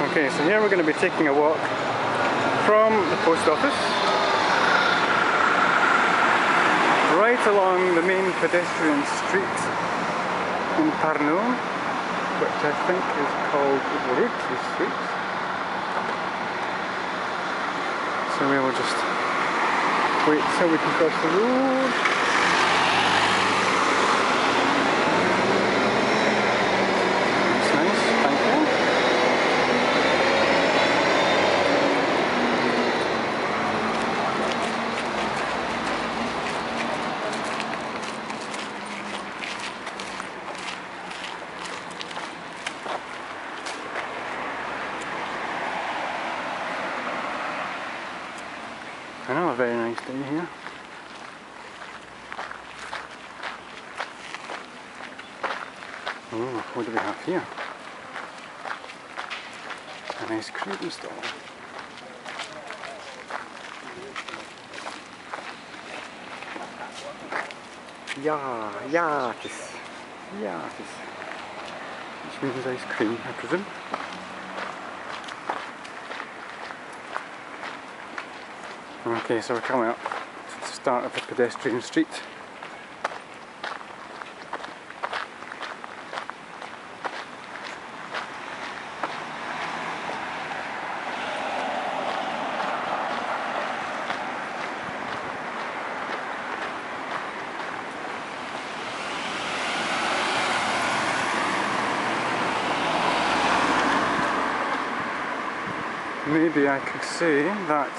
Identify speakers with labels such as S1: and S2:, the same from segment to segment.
S1: Okay, so here we're going to be taking a walk from the post office right along the main pedestrian street in Pärnu, which I think is called Ryti Street. So we will just wait till we can cross the road. Another very nice day here. Oh, what do we have here? A nice cream stall. Yatis. Which means ice cream, I presume. Okay, so we're coming up to the start of the pedestrian street. Maybe I could say that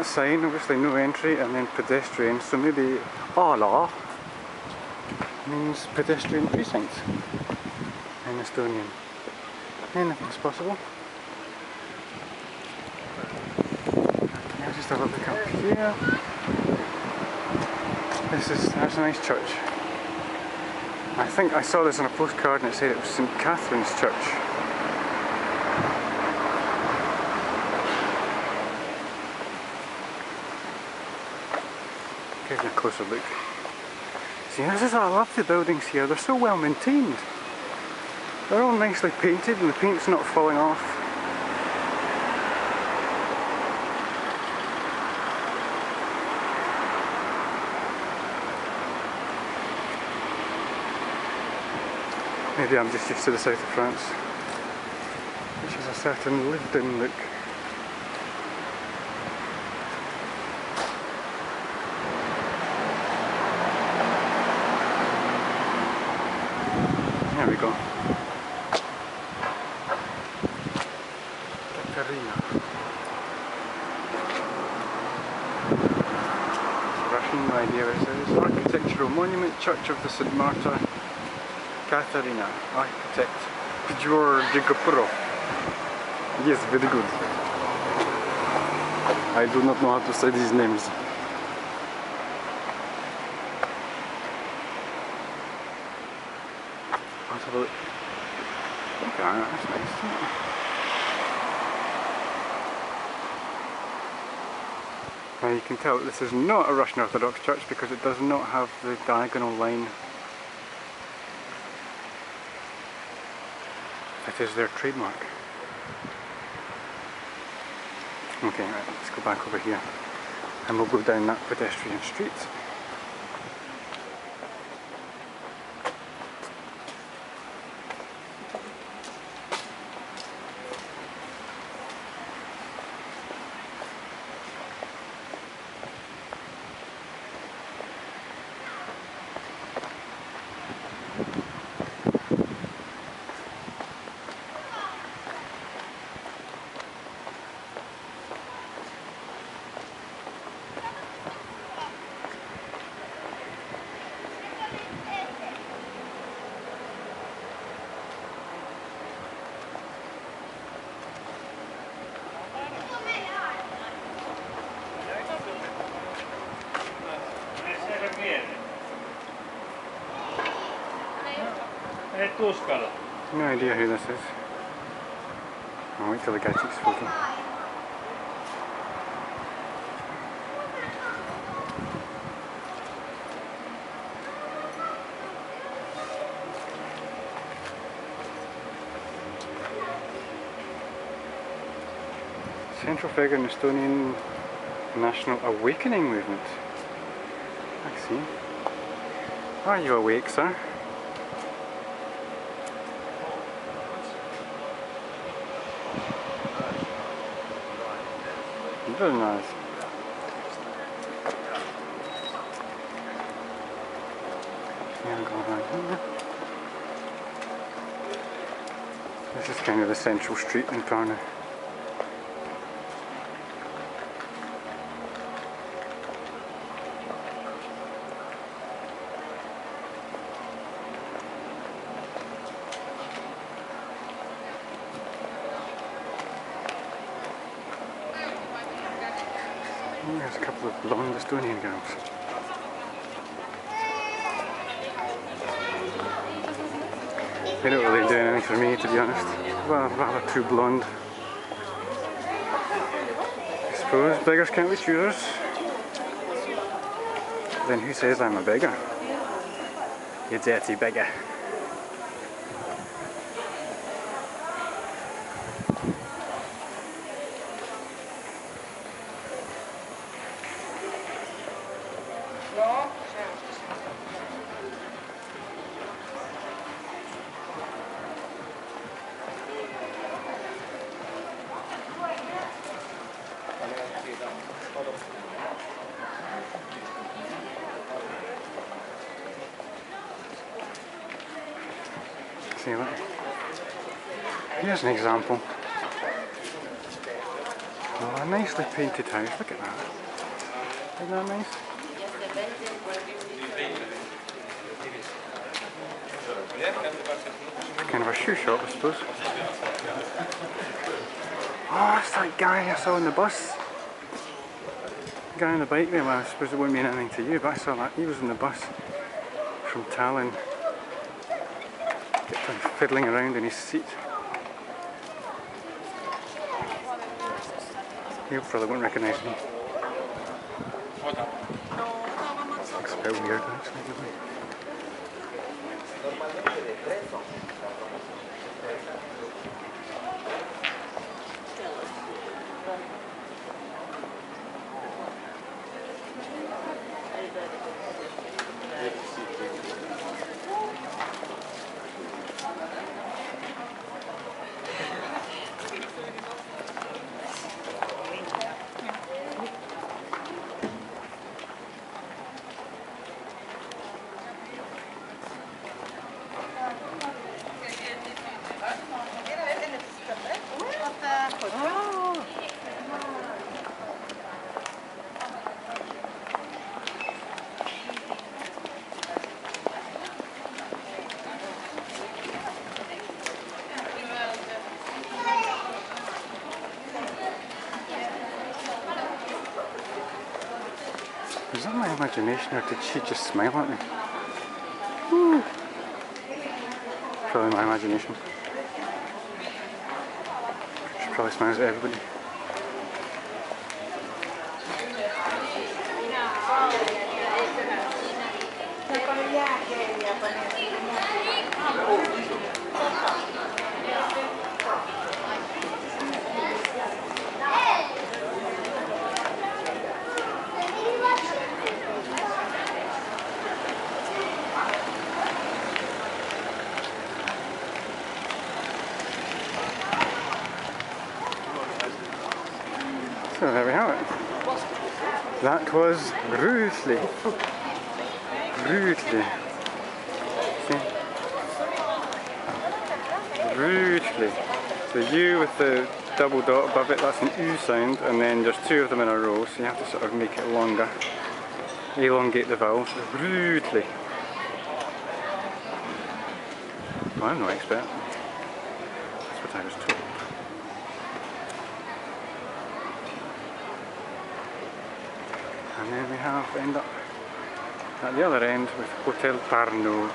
S1: sign, obviously no entry and then pedestrian, so maybe Ala means pedestrian precinct in Estonian. Anything's possible. I'll just have a look up here. That's a nice church. I think I saw this on a postcard and it said it was St. Catherine's Church. Getting a closer look. See, I love the buildings here, they're so well maintained. They're all nicely painted and the paint's not falling off. Maybe I'm just used to the south of France, which has a certain lived-in look. There we go. Katarina. Russian, no idea what it is. Architectural monument, Church of the St. Marta. Katarina. Architect Pjor Digapuro. Yes, very good. I do not know how to say these names. Let's have a look. Okay, that's nice. Now you can tell that this is not a Russian Orthodox church because it does not have the diagonal line that is their trademark. Okay, right, let's go back over here and we'll go down that pedestrian street. No idea who this is. I'll wait till the guy takes a photo. Central figure in Estonian National Awakening Movement. I see. Are you awake, sir? Very nice. Yeah, go around here. This is kind of the central street in Tarnow. There's a couple of blonde Estonian girls. They don't really do anything for me, to be honest. Well, rather too blonde. I suppose beggars can't be choosers. Then who says I'm a beggar? You dirty beggar. See that? Here's an example. Oh, a nicely painted house. Look at that. Isn't that nice? It's kind of a shoe shop, I suppose. Oh, it's that guy I saw on the bus. The guy on the bike there. Well, I suppose it wouldn't mean anything to you, but I saw that. He was on the bus from Tallinn. Fiddling around in his seat. He probably won't recognise me. Looks a bit weird actually, doesn't it? Is that my imagination, or did she just smile at me? Woo. Probably my imagination. She probably smiles at everybody. So there we have it. That was Rutli. Rutli. See? Rutli. The U with the double dot above it, that's an U sound, and then there's two of them in a row, so you have to sort of make it longer. Elongate the vowels. Rutli. Well, I'm no expert. That's what I was told. And then we have end up at the other end with Hotel Tarnow.